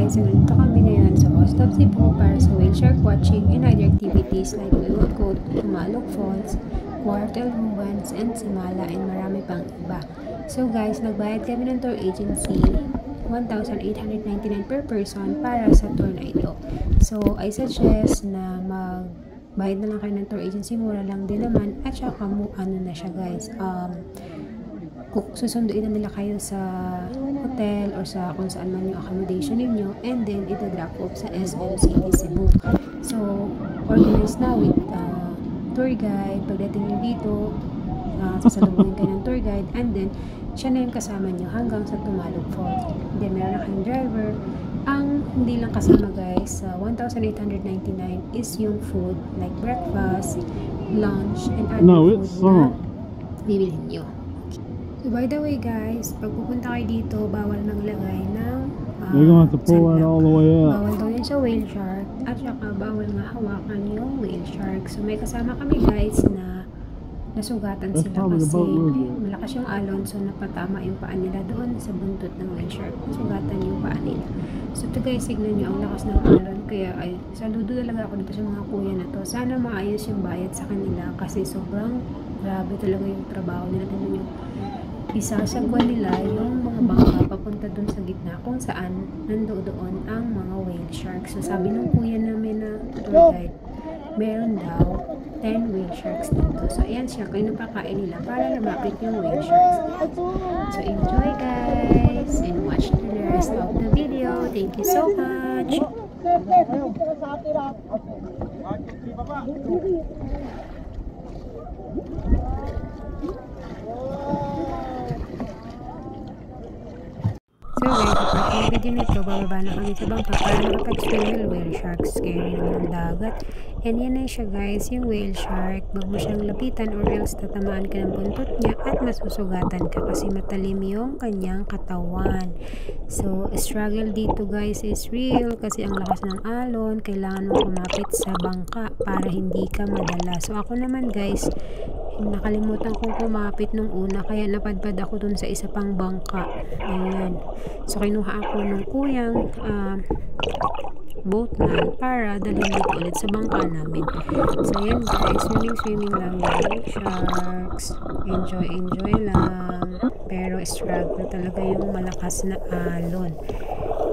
guys, nandito kami ngayon sa Coast of Cebu para sa whale shark watching and other activities like we will go to Tumalog Falls, Quartel Ruins, and Simala, and marami pang iba. So guys, nagbayad kami ng tour agency 1,899 per person para sa tour na ito. So I suggest na magbayad na lang kayo ng tour agency, mura lang din naman, at saka ano na siya guys, susunduin na nila kayo sa hotel or sa kung saan man yung accommodation ninyo, and then ito-drop off sa SM City Cebu. So organized na with tour guide. Pagdating nyo dito, sasalubungin kayo ng tour guide, and then siya na yung kasama nyo hanggang sa Tumalog Falls. Then meron na kayong driver. Ang hindi lang kasama guys sa 1,899 is yung food like breakfast, lunch, and other food na bibilhin nyo. So by the way guys, pag pupunta kayo dito, bawal maglagay ng sunblock. Bawal daw yun sa whale shark, at saka bawal nga hawakan yung whale shark. So may kasama kami guys na nasugatan sila kasi malakas yung alon, so napatama yung paa nila doon sa buntot ng whale shark. Nasugatan yung paa nila. So ito guys, signan nyo ang lakas ng alon, kaya ay saludo talaga ako dito sa mga kuya na to. Sana maayos yung bayad sa kanila kasi sobrang grabe talaga yung trabaho nila. Tignan nyo, isasagwa nila yung mga bangka papunta dun sa gitna kung saan nandoon ang mga whale sharks. So sabi ng kuya namin na tour guide, meron daw 10 whale sharks dito. So ayan siya, kaya napakain nila para lumapit yung whale sharks. So enjoy guys and watch the rest of the video. Thank you so much. So guys, kapag yung video nito, bababa na kami sa bangka para makapag-swim whale sharks. Scary naman ng dagat. And yan na siya guys, yung whale shark. Wag mo siyang lapitan or else tatamaan ka ng buntot niya at masusugatan ka kasi matalim yung kanyang katawan. So struggle dito guys is real kasi ang lakas ng alon. Kailangan mo kumapit sa bangka para hindi ka madala. So ako naman guys, nakalimutan kong kumapit nung una, kaya napadpad ako dun sa isa pang bangka. Ayan. So kinuha ako nung kuyang boatman para dalhin dito ulit sa bangka namin. So ayan guys, swimming lang yung sharks. Enjoy lang. Pero struggle talaga yung malakas na alon.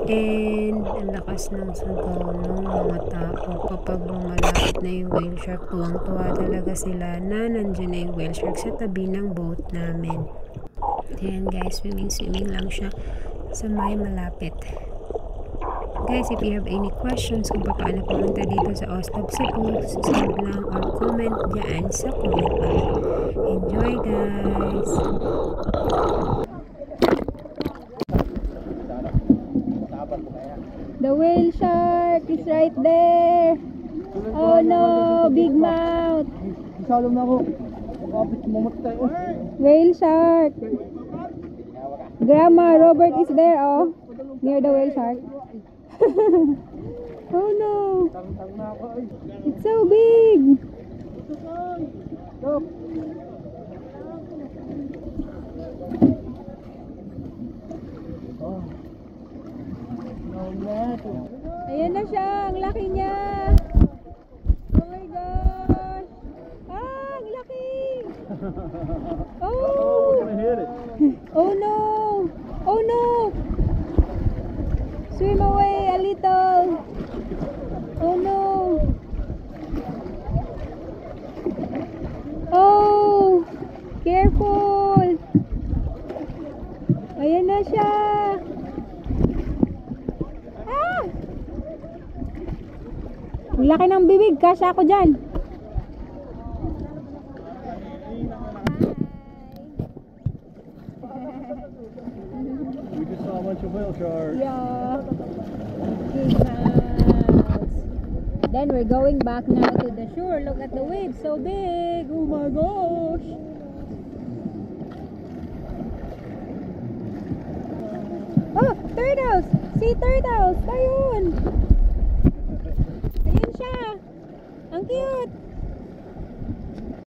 And ang lakas ng sugaw ng mga tao kapag lumalapit na yung whale shark. Tuwang-tuwa talaga sila na nandiyan na yung whale shark sa tabi ng boat namin. Ayan guys, swimming lang siya sa may malapit. Guys, if you have any questions kung paano pumunta dito sa Coast of Cebu, subscribe lang or comment dyan sa comment box. Enjoy guys! The whale shark is right there. Oh no, big mouth. Whale shark. Grandma Robert is there, oh, near the whale shark. Oh no, it's so big. Ayan na siya, ang laki niya. Oh my gosh. Ang laki. Oh. Oh no. Oh no. Swim away a little. Oh no. Oh. Careful. Ayan na siya. Ang laki ng bibig, kasya ako dyan. We just saw a bunch of whale sharks. Yeah. Big mouths. Then we're going back now to the shore. Look at the waves, so big. Oh my gosh. Oh, turtles! See turtles! Ayun! Ayun siya! Ang cute!